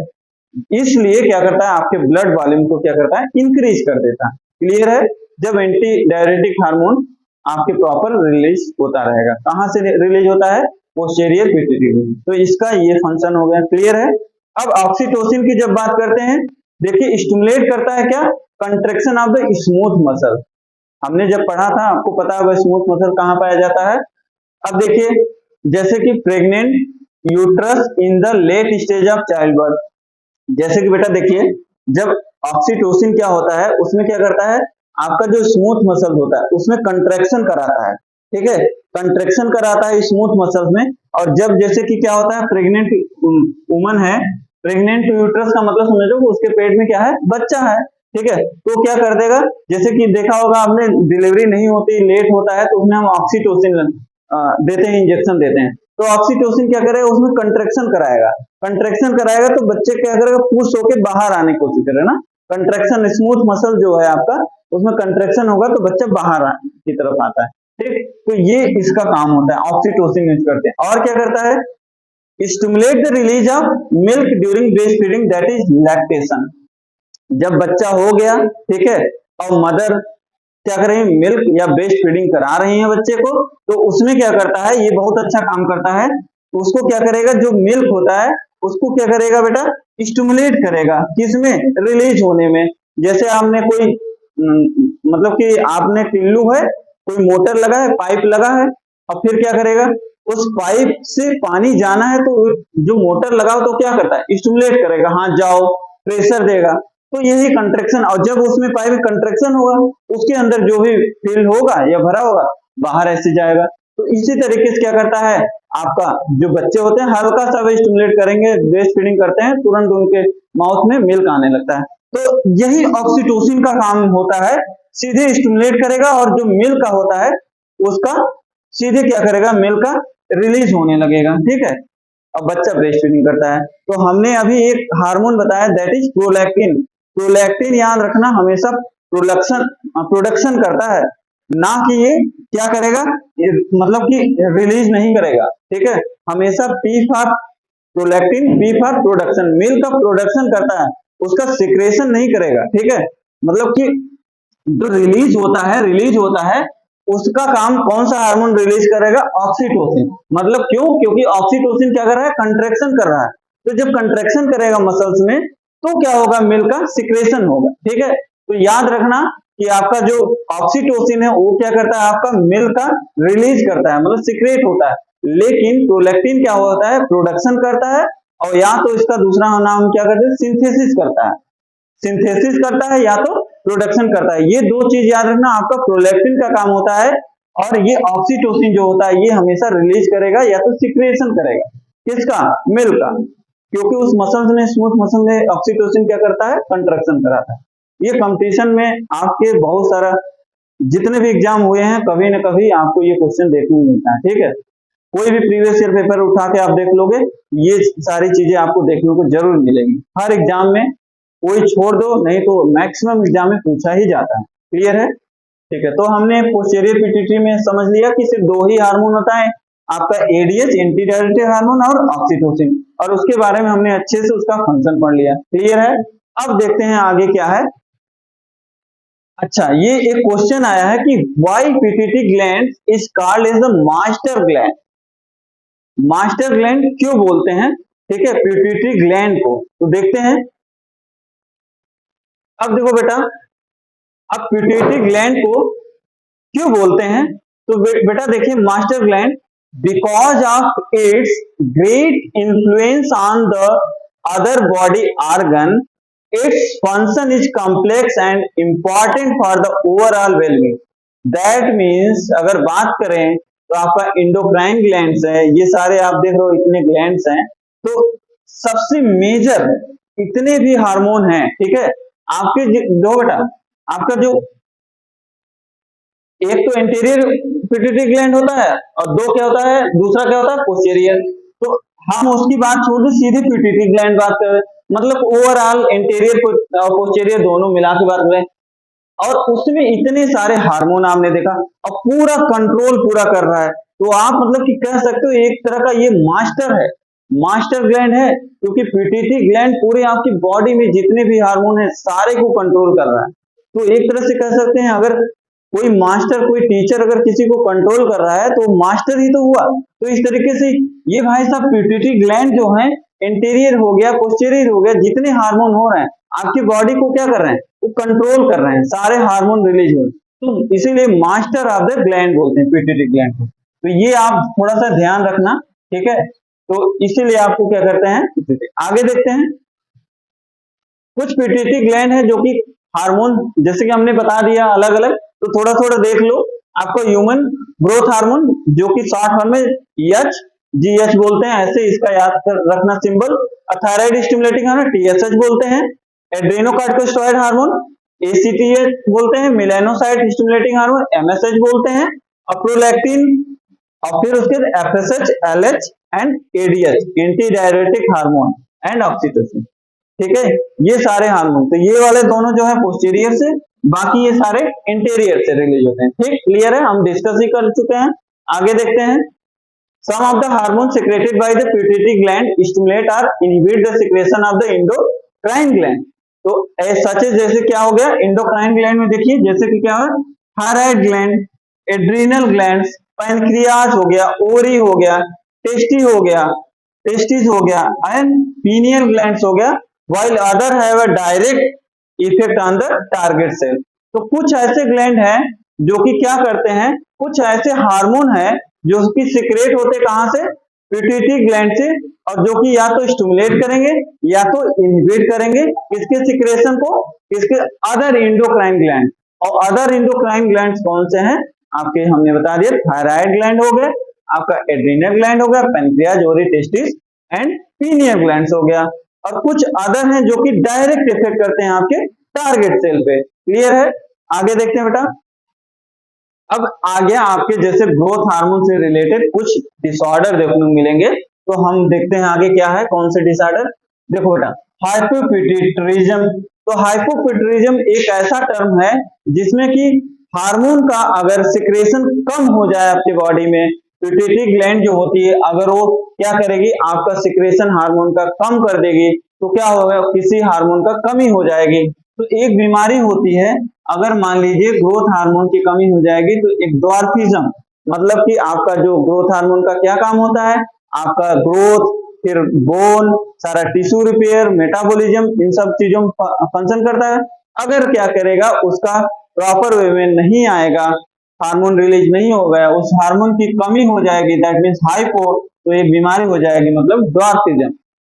[SPEAKER 1] इसलिए क्या करता है, आपके ब्लड वॉल्यूम को क्या करता है, इंक्रीज कर देता है, क्लियर है। जब एंटी डायरेटिक हार्मोन आपके प्रॉपर रिलीज होता रहेगा, कहां से रिलीज होता है, पोस्टीरियर पिट्यूटरी। तो इसका ये फंक्शन हो गया, क्लियर है। अब ऑक्सीटोसिन की जब बात करते हैं, देखिए स्टिमुलेट करता है क्या, contraction of the smooth muscle, हमने जब पढ़ा था, आपको पता होगा स्मूथ मसल कहाँ पाया जाता है। अब देखिए, जैसे कि pregnant uterus in the late stage of child birth, जैसे कि बेटा देखिए, जब ऑक्सीटोसिन क्या होता है, उसमें क्या करता है, आपका जो स्मूथ मसल होता है उसमें कंट्रैक्शन कराता है, ठीक है, कंट्रैक्शन कराता है स्मूथ मसल्स में। और जब जैसे कि क्या होता है, प्रेग्नेंट वुमन है, प्रेग्नेंट यूट्रस का मतलब समझो कि उसके पेट में क्या है, बच्चा है, ठीक है, तो क्या कर देगा, जैसे कि देखा होगा आपने, डिलीवरी नहीं होती, लेट होता है, तो उसमें हम ऑक्सीटोसिन देते हैं, इंजेक्शन देते हैं, तो ऑक्सीटोसिन क्या करेगा, उसमें कंट्रैक्शन कराएगा, कंट्रैक्शन कराएगा तो बच्चे क्या करेगा, पुश होकर बाहर आने की कोशिश करेगा ना, कंट्रैक्शन, स्मूथ मसल जो है आपका, उसमें कंट्रैक्शन होगा तो बच्चा बाहर की तरफ आता है, ठीक। तो ये इसका काम होता है, ऑक्सीटोसिन यूज करते हैं। और क्या करता है, stimulate the release of milk during breast feeding, that is lactation. जब बच्चा हो गया, ठीक है, और मदर क्या कर रही है, मिल्क या ब्रेस्ट फीडिंग करा रही है बच्चे को, तो उसमें क्या करता है, ये बहुत अच्छा काम करता है, तो उसको क्या करेगा, जो मिल्क होता है उसको क्या करेगा बेटा, स्टिमुलेट करेगा, किसमें, रिलीज होने में। जैसे आपने कोई मतलब कि आपने टिल्लू है, कोई मोटर लगा है, पाइप लगा है, और फिर क्या करेगा, उस पाइप से पानी जाना है, तो जो मोटर लगाओ तो क्या करता है, स्टिमुलेट करेगा, हाँ जाओ, प्रेशर देगा, तो यही कंट्रैक्शन। और जब उसमें पाइप में कंट्रैक्शन होगा, उसके अंदर जो भी फील होगा या भरा होगा, बाहर ऐसे जाएगा। तो इसी तरीके से क्या करता है, आपका जो बच्चे होते हैं, हल्का सा स्टिमुलेट करेंगे, ब्रेस्ट फीडिंग करते हैं, तुरंत उनके माउथ में मिल्क आने लगता है। तो यही ऑक्सीटोसिन का काम होता है, सीधे स्टिमुलेट करेगा, और जो मिल्क का होता है उसका सीधे क्या करेगा, मिल्क का रिलीज होने लगेगा, ठीक है, और बच्चा ब्रेस्ट फीडिंग करता है। तो हमने अभी एक हार्मोन बताया, दैट इज प्रोलैक्टिन। प्रोलैक्टिन याद रखना, हमेशा प्रोडक्शन करता है, ना कि ये क्या करेगा, ये मतलब कि रिलीज नहीं करेगा, ठीक है, हमेशा P for prolactin, P for production, milk का प्रोडक्शन करता है, उसका सिक्रेशन नहीं करेगा, ठीक है, मतलब कि जो रिलीज होता है उसका काम कौन सा हार्मोन रिलीज करेगा, ऑक्सीटोसिन। मतलब क्यों, क्योंकि ऑक्सीटोसिन क्या कर रहा है, कंट्रैक्शन कर रहा है, तो जब कंट्रैक्शन करेगा मसल्स में, तो क्या होगा, मिल्क का सिक्रेशन होगा, ठीक है। तो याद रखना कि आपका जो ऑक्सीटोसिन है वो क्या करता है, आपका मिल्क का रिलीज करता है, मतलब सिक्रेट होता है, लेकिन प्रोलैक्टिन क्या होता है, प्रोडक्शन करता है, और या तो इसका दूसरा नाम क्या करते हैं, सिंथेसिस करता है, सिंथेसिस करता है या तो प्रोडक्शन करता है। ये दो चीज याद रखना, आपका प्रोलैक्टिन का काम होता है, और ये ऑक्सीटोसिन जो होता है ये हमेशा रिलीज करेगा या तो सिक्रेशन करेगा, किसका, मिल्क का, क्योंकि उस मसल्स में, स्मूथ मसल में ऑक्सीटोसिन क्या करता है, कंट्रैक्शन कराता है। ये कंपटीशन में आपके बहुत सारा जितने भी एग्जाम हुए हैं, कभी ना कभी आपको ये क्वेश्चन देखने को मिलता है, ठीक है, कोई भी प्रीवियस ईयर पेपर उठा के आप देख लोगे, ये सारी चीजें आपको देखने को जरूर मिलेंगी, हर एग्जाम में, कोई छोड़ दो, नहीं तो मैक्सिमम एग्जाम में पूछा ही जाता है, क्लियर है, ठीक है। तो हमने पोस्टीरियर पिट्यूटरी में समझ लिया कि सिर्फ दो ही हार्मोन होता है, आपका एडीएच, एंटी डायरेक्टिव हार्मोन, और ऑक्सीटोसिन, और उसके बारे में हमने अच्छे से उसका फंक्शन पढ़ लिया, क्लियर है। अब देखते हैं आगे क्या है। अच्छा, ये एक क्वेश्चन आया है कि why pituitary gland is called as the master gland. Master gland क्यों बोलते हैं, ठीक है, पीट्यूटरी ग्लैंड को, तो देखते हैं। अब देखो बेटा, अब पीट्यूटरी ग्लैंड को क्यों बोलते हैं, तो बेटा देखिए, master gland because of its great influence on the other body organ, its function is complex and important for the overall well-being. That means अगर बात करें तो आपका इंडोक्राइन ग्लैंड्स है, ये सारे आप देख रहे हो इतने ग्लैंड्स हैं, तो सबसे मेजर इतने भी हार्मोन हैं, ठीक है, आपके दो बेटा, आपका जो एक तो एंटीरियर पिट्यूटरी ग्लैंड होता है, और दो क्या होता है, दूसरा क्या होता है, पोस्टीरियर। तो हम उसकी बात छोड़ के सीधे पिट्यूटरी ग्लैंड बात कर रहे हैं, मतलब ओवरऑल एंटीरियर और पोस्टीरियर दोनों मिला के बात करें, और उसमें इतने सारे हार्मोन आपने देखा, और पूरा कंट्रोल पूरा कर रहा है, तो आप मतलब कि कह सकते हो एक तरह का ये मास्टर है, मास्टर ग्लैंड है, क्योंकि पिट्यूटरी ग्लैंड पूरे आपकी बॉडी में जितने भी हार्मोन है सारे को कंट्रोल कर रहा है। तो एक तरह से कह सकते हैं, अगर कोई मास्टर, कोई टीचर अगर किसी को कंट्रोल कर रहा है तो मास्टर ही तो हुआ। तो इस तरीके से ये भाई साहब पिट्यूटरी ग्लैंड जो है, इंटीरियर हो गया, पोस्टीरियर हो गया, जितने हार्मोन हो रहे हैं आपकी बॉडी को क्या कर रहे हैं, वो कंट्रोल कर रहे हैं, सारे हार्मोन रिलीज हो रहे हैं। तो इसीलिए मास्टर ऑफ द ग्लैंड बोलते हैं पिट्यूटरी ग्लैंड को। तो ये आप थोड़ा सा ध्यान रखना, ठीक है। तो इसीलिए आपको क्या करते हैं, आगे देखते हैं। कुछ पिट्यूटरी ग्लैंड है जो कि हार्मोन, जैसे कि हमने बता दिया अलग अलग, तो थोड़ा थोड़ा देख लो। आपको ह्यूमन ग्रोथ हार्मोन जो कि शॉर्ट फॉर्म में GH बोलते हैं, ऐसे इसका याद रखना symbol. Thyroid stimulating hormone TSH बोलते हैं। एड्रेनोकार्टिकोस्टेरॉइड हार्मोन ACTH बोलते हैं। मेलानोसाइट स्टिमुलेटिंग हार्मोन MSH बोलते हैं। प्रोलैक्टिन, और फिर उसके FSH, LH and ADH anti diuretic hormone and oxytocin, ठीक है। ये सारे हार्मोन, तो ये वाले दोनों जो है पोस्टीरियर से, बाकी ये सारे इंटीरियर से रिलीज होते हैं, ठीक। क्लियर है, हम डिस्कस ही कर चुके हैं। आगे देखते हैं। Some of the hormone secreted by the pituitary gland stimulate or inhibit the secretion of the endocrine gland. तो सच जैसे क्या हो गया एंडोक्राइन ग्लैंड में, देखिए जैसे कि क्या है, thyroid gland, adrenal glands, pancreas हो गया, ओरी हो गया, टेस्टी हो गया, टेस्टिस हो गया एंड पीनियल ग्लैंड्स हो गया, while other have a direct effect on the target cell। तो कुछ ऐसे ग्लैंड हैं जो कि क्या करते हैं, कुछ ऐसे हार्मोन है जो कि सिक्रेट होते कहां से, पिट्यूटरी ग्लैंड से, और जो कि या तो स्टिमुलेट करेंगे या तो इनहिबिट करेंगे इसके सिक्रेशन को, इसके अदर एंडोक्राइन ग्लैंड। और अदर एंडोक्राइन ग्लैंड्स कौन से हैं आपके, हमने बता दिया, थायराइड ग्लैंड हो गया, आपका एड्रीनल ग्लैंड हो गया, पैनक्रियाज, ओरी, टेस्टिस एंड पीनियल ग्लैंड्स हो गया। और कुछ अदर हैं जो कि डायरेक्ट इफेक्ट करते हैं आपके टारगेट सेल पे। क्लियर है, आगे देखते हैं बेटा। अब आ गया आपके जैसे ग्रोथ हार्मोन से रिलेटेड कुछ डिसऑर्डर देखने को मिलेंगे, तो हम देखते हैं आगे क्या है, कौन से डिसऑर्डर। देखो बेटा, हाइपोपिट्यूटरिज्म। तो हाइपोपिट्यूटरिज्म एक ऐसा टर्म है जिसमें कि हार्मोन का अगर सिक्रेशन कम हो जाए आपके बॉडी में, पिट्यूटरी ग्लैंड जो होती है अगर वो क्या करेगी, आपका सिक्रेशन हार्मोन का कम कर देगी, तो क्या होगा, किसी हार्मोन का कमी हो जाएगी। तो एक बीमारी होती है, अगर मान लीजिए ग्रोथ हार्मोन की कमी हो जाएगी, तो एक ड्वार्फिज्म, मतलब कि आपका जो ग्रोथ हार्मोन का क्या काम होता है, आपका ग्रोथ, फिर बोन, सारा टिश्यू रिपेयर, मेटाबॉलिज्म, इन सब चीजों में फंक्शन करता है। अगर क्या करेगा, उसका प्रॉपर वे में नहीं आएगा, हार्मोन रिलीज नहीं हो गया, उस हार्मोन की कमी हो जाएगी, दैट मीन्स हाइपो, तो एक बीमारी हो जाएगी, मतलब ड्वार्फिज्म।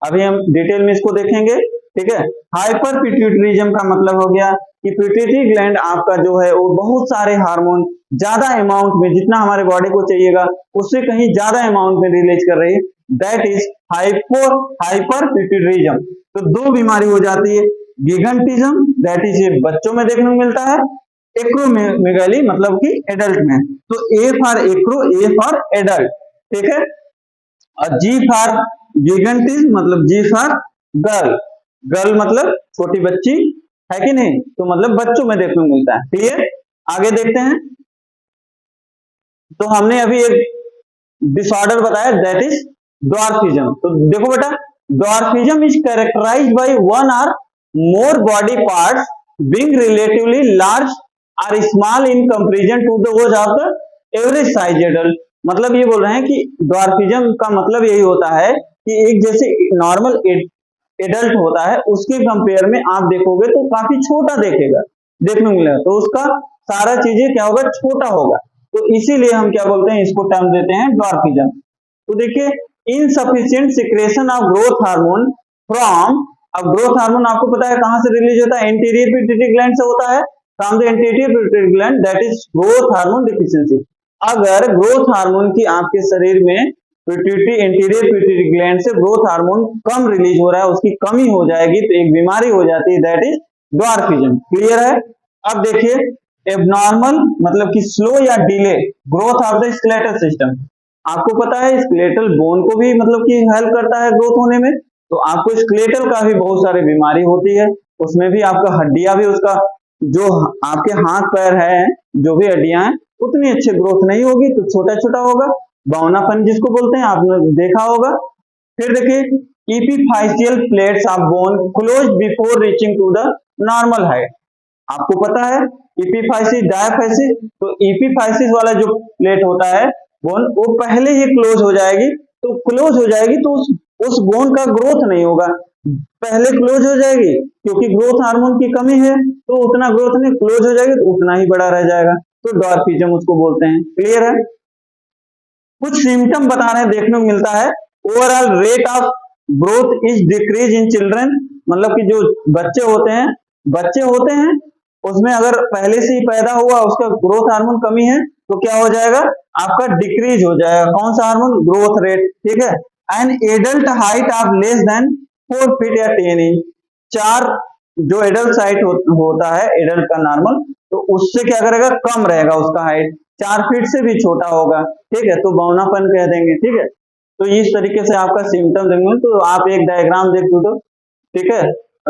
[SPEAKER 1] अभी हम डिटेल में इसको देखेंगे, ठीक है। हाइपर पिट्यूटरिज्म का मतलब हो गया कि पिट्यूटरी ग्लैंड आपका जो है वो बहुत सारे हार्मोन ज्यादा अमाउंट में, जितना हमारे बॉडी को चाहिएगा उससे कहीं ज्यादा अमाउंट में रिलीज कर रही है, दैट इज हाइपर पिट्यूटरिज्म। तो दो बीमारी हो जाती है, गिगंटिज्म, दैट इज ये बच्चों में देखने को मिलता है, एक्रोमेगाली मतलब कि एडल्ट में। तो A for Acro, A for adult, ठीक है। और जी फॉर गिगंटिज्म मतलब जी फॉर गर्ल, गर्ल मतलब छोटी बच्ची है कि नहीं, तो मतलब बच्चों में देखने को मिलता है। क्लियर, आगे देखते हैं। तो हमने अभी एक डिसऑर्डर बताया, दैट इज ड्वार्फिज्म। तो देखो बेटा, dwarfism is characterized by one or more body parts being relatively large or small in comparison to those of the average size adult. मतलब ये बोल रहे हैं कि ड्वार्फिज्म का मतलब यही होता है कि एक जैसे नॉर्मल एडल्ट होता है उसके कंपेयर में आप देखोगे तो काफी छोटा देखेगा, देखने मिलेगा, तो उसका सारा चीजें क्या होगा, छोटा होगा। तो इसीलिए हम क्या बोलते हैं, इसको टर्म देते हैं ड्वार्फिज्म। तो देखिए, insufficient secretion of growth hormone from, अब ग्रोथ हार्मोन आपको पता है कहां से रिलीज होता है, एंटीरियर पिट्यूटरी ग्लैंड से होता है, from the anterior pituitary gland, that is growth hormone deficiency. अगर ग्रोथ हार्मोन की आपके शरीर में पिट्यूटरी, एंटीरियर पिट्यूटरी ग्लैंड से ग्रोथ हार्मोन कम रिलीज हो रहा है, उसकी कमी हो जाएगी, तो एक बीमारी हो जाती है, दैट इज ड्वार्फिज्म। क्लियर है। अब देखिए, एबनॉर्मल मतलब कि स्लो या delay growth of the skeletal system. आपको पता है स्केलेटल बोन को भी मतलब कि हेल्प करता है ग्रोथ होने में, तो आपको स्केलेटल का भी बहुत सारी बीमारी होती है, उसमें भी आपका हड्डियां भी, उसका जो आपके हाथ पैर है, जो भी हड्डियां हैं उतनी अच्छी ग्रोथ नहीं होगी, तो छोटा छोटा होगा, बौनापन जिसको बोलते हैं, आपने देखा होगा। फिर देखिए, epiphyseal plates of bone close before reaching to the normal height. आपको पता है एपिफाइसिस, डायफाइसिस, तो एपिफाइसिस वाला जो प्लेट होता है बोन, वो पहले ही क्लोज हो जाएगी, तो क्लोज हो जाएगी तो उस बोन का ग्रोथ नहीं होगा, पहले क्लोज हो जाएगी, क्योंकि ग्रोथ हार्मोन की कमी है, तो उतना ग्रोथ नहीं, क्लोज हो जाएगी तो उतना ही बड़ा रह जाएगा। तो डॉर्फिज्म उसको बोलते हैं। क्लियर है? कुछ सिम्टम बता रहे हैं, देखने को मिलता है। Overall rate of growth is decrease in children, मतलब कि जो बच्चे होते हैं उसमें अगर पहले से ही पैदा हुआ उसका ग्रोथ हार्मोन कमी है तो क्या हो जाएगा, आपका डिक्रीज हो जाएगा। कौन सा हार्मोन? Growth rate. ठीक है। And adult height of less than 4 feet या 10 इंच, चार जो एडल्ट हाइट होता है एडल्ट का नॉर्मल, तो उससे क्या करेगा, कम रहेगा उसका हाइट, 4 फीट से भी छोटा होगा। ठीक है, तो बौनापन कह देंगे। ठीक है, तो इस तरीके से आपका सिम्टम देंगे। तो आप एक डायग्राम देख दो तो, ठीक है,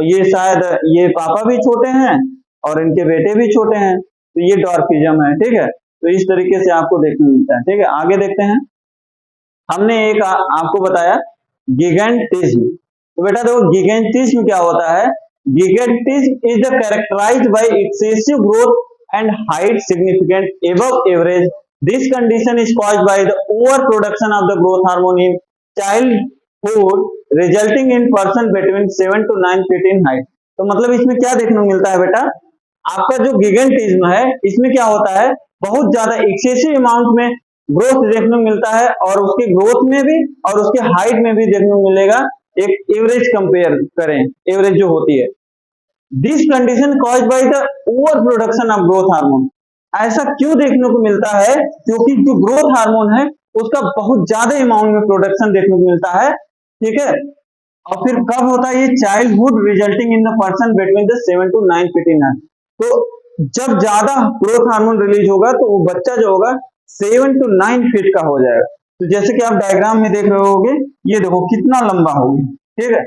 [SPEAKER 1] ये शायद ये पापा भी छोटे हैं और इनके बेटे भी छोटे हैं, तो ये डॉर्फिज्म है। ठीक है, तो इस तरीके से आपको देखने मिलता है। ठीक है, आगे देखते हैं। हमने एक आपको बताया गिगेंटिज्म। तो बेटा देखो गिगेंटिज्म क्या होता है। Gigantism is the characterized by excessive growth and height significant above average. This condition is caused by the overproduction of the growth hormone in childhood, resulting in person between 7 to 9 feet in height. तो मतलब इसमें क्या देखने को मिलता है बेटा, आपका जो गिगेंटिज्म है इसमें क्या होता है, बहुत ज्यादा एक्सेसिव अमाउंट में ग्रोथ देखने को मिलता है और उसके ग्रोथ में भी और उसके हाइट में भी देखने को मिलेगा। एक एवरेज कंपेयर करें, एवरेज जो होती है, this condition cause by the over production of growth hormone. ऐसा क्यों देखने को मिलता है, क्योंकि जो ग्रोथ हार्मोन है उसका बहुत ज्यादा अमाउंट में प्रोडक्शन देखने को मिलता है। ठीक है, और फिर कब होता है ये, childhood resulting in the person between the 7 to 9 feet in height. तो जब ज्यादा ग्रोथ हार्मोन रिलीज होगा तो वो बच्चा जो होगा 7 to 9 फीट का हो जाएगा। तो जैसे कि आप डायग्राम में देख रहे होगे, ये देखो कितना लंबा होगी। ठीक है,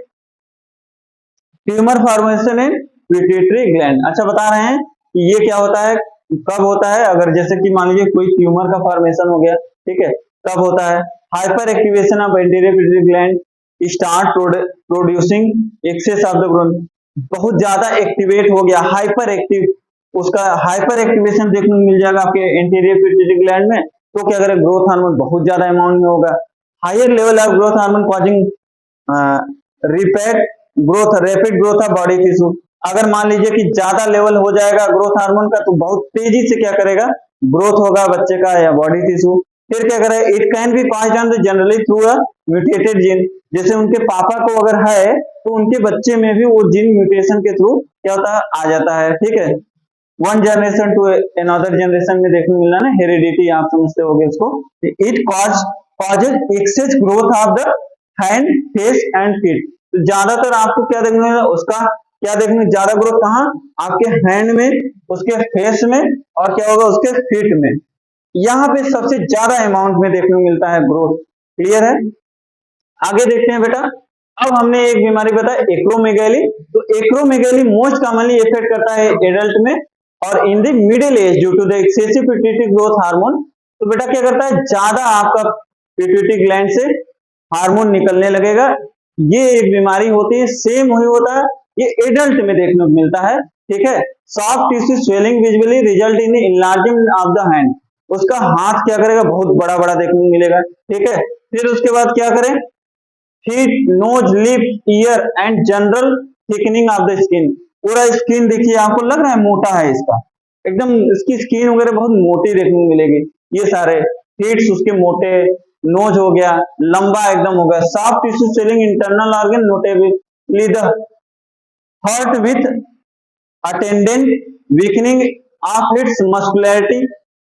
[SPEAKER 1] ट्यूमर फॉर्मेशन इन पिट्यूटरी ग्लैंड। अच्छा, बता रहे हैं कि ये क्या होता है, कब होता है, अगर जैसे कि मान लीजिए कोई ट्यूमर का फॉर्मेशन हो गया, ठीक है, कब होता है, hyper activation of anterior pituitary gland start producing excess of the growth. बहुत ज्यादा एक्टिवेट हो गया, हाइपर एक्टिव, उसका हाइपर एक्टिवेशन देखने को मिल जाएगा आपके एंटीरियर पिट्यूटरी ग्लैंड में, तो क्या करेगा, ग्रोथ हार्मोन बहुत ज्यादा अमाउंट में होगा। Higher level of growth hormone causing rapid growth of body tissue. अगर मान लीजिए कि ज्यादा लेवल हो जाएगा ग्रोथ हार्मोन का तो बहुत तेजी से क्या करेगा, ग्रोथ होगा बच्चे का या बॉडी टिश्यू। फिर क्या करेगा, it can be passed on generally through a mutated gene. जैसे उनके पापा को अगर है तो उनके बच्चे में भी वो जीन म्यूटेशन के थ्रू क्या होता है, आ जाता है। ठीक है, one generation to another generation में देखने मिलना ना, हेरिडिटी आप समझते होगे इसको। It causes excess growth of the hand, face and feet. तो ज्यादातर आपको क्या देखने मिलेगा, उसका क्या देखने, ज्यादा ग्रोथ कहाँ, आपके हैंड में, उसके फेस में, और क्या होगा उसके फीट में, यहाँ पे सबसे ज्यादा अमाउंट में देखने को मिलता है ग्रोथ। क्लियर है? आगे देखते हैं बेटा। अब हमने एक बीमारी बताई एक्रोमेगैली। तो एक्रोमेगैली मोस्ट कॉमनली इफेक्ट करता है एडल्ट में और in the middle age due to the excessive pituitary growth hormone. तो बेटा क्या करता है, ज्यादा आपका पिट्यूटरी ग्लैंड से हार्मोन निकलने लगेगा। ये एक बीमारी होती है, सेम वही होता है, ये एडल्ट में देखने को मिलता है। ठीक है, soft tissue swelling visually result in enlargement of the hand. उसका हाथ क्या करेगा, बहुत बड़ा बड़ा देखने को मिलेगा। ठीक है, फिर उसके बाद क्या करें, feet, nose, lip, ear and general thickening of the skin. पूरा स्किन देखिए, आपको लग रहा है मोटा है इसका, एकदम इसकी स्किन वगैरह बहुत मोटी देखने को मिलेगी। ये सारे फीट्स उसके मोटे, नोज हो गया लंबा एकदम हो गया, soft tissue swelling internal organ notably the heart with attendant weakening of its muscularity.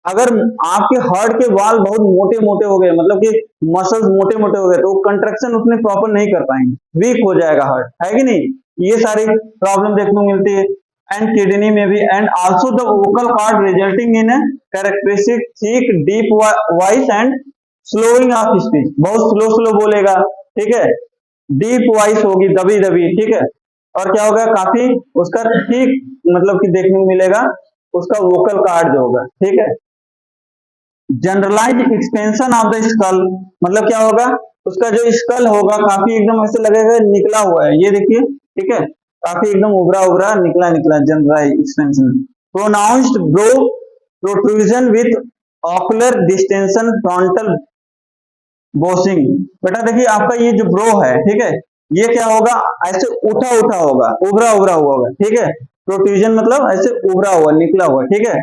[SPEAKER 1] अगर आपके हार्ट के वाल बहुत मोटे मोटे हो गए, मतलब कि मसल्स मोटे मोटे हो गए, तो कंट्रक्शन उसमें प्रॉपर नहीं कर पाएंगे, वीक हो जाएगा हार्ट, है कि नहीं। ये सारी प्रॉब्लम देखने को मिलती है। एंड किडनी में भी, and also the vocal cord resulting in characteristic thick deep voice and slowing of speech. बहुत स्लो स्लो बोलेगा, ठीक है, डीप वॉइस होगी, दबी दबी। ठीक है, और क्या होगा, काफी उसका ठीक मतलब कि देखने को मिलेगा उसका वोकल कॉर्ड जो होगा। ठीक है, generalise expansion of the skull, मतलब क्या होगा, उसका जो स्कल होगा काफी एकदम ऐसे लगेगा निकला हुआ है, ये देखिए। ठीक है, काफी एकदम उभरा उभरा निकला निकला, generalize expansion. Pronounced brow protrusion with ocular distension frontal bossing. बेटा देखिए आपका ये जो ब्रो है, ठीक है, ये क्या होगा, ऐसे उठा उठा होगा, उभरा उभरा हुआ होगा। ठीक है, प्रोट्रूजन मतलब ऐसे उभरा हुआ निकला हुआ। ठीक है,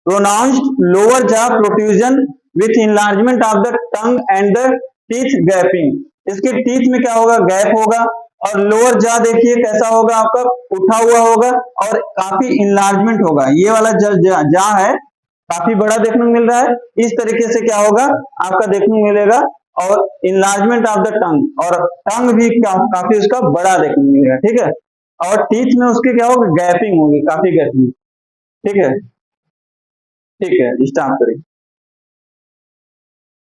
[SPEAKER 1] प्रोनाउंस्ड लोअर जा protrusion with enlargement of the tongue and the teeth gapping. इसके टीथ में क्या होगा, गैप होगा, और लोअर जा देखिए कैसा होगा, आपका उठा हुआ होगा और काफी इनलार्जमेंट होगा। ये वाला जा है काफी बड़ा देखने को मिल रहा है। इस तरीके से क्या होगा आपका देखने को मिलेगा, और इनलार्जमेंट ऑफ द टंग, और टंग भी काफी उसका बड़ा देखने को मिलेगा, ठीक है। और टीथ में उसके क्या होगा, गैपिंग होगी, काफी गैपिंग, ठीक है। ठीक है, स्टार्ट करें।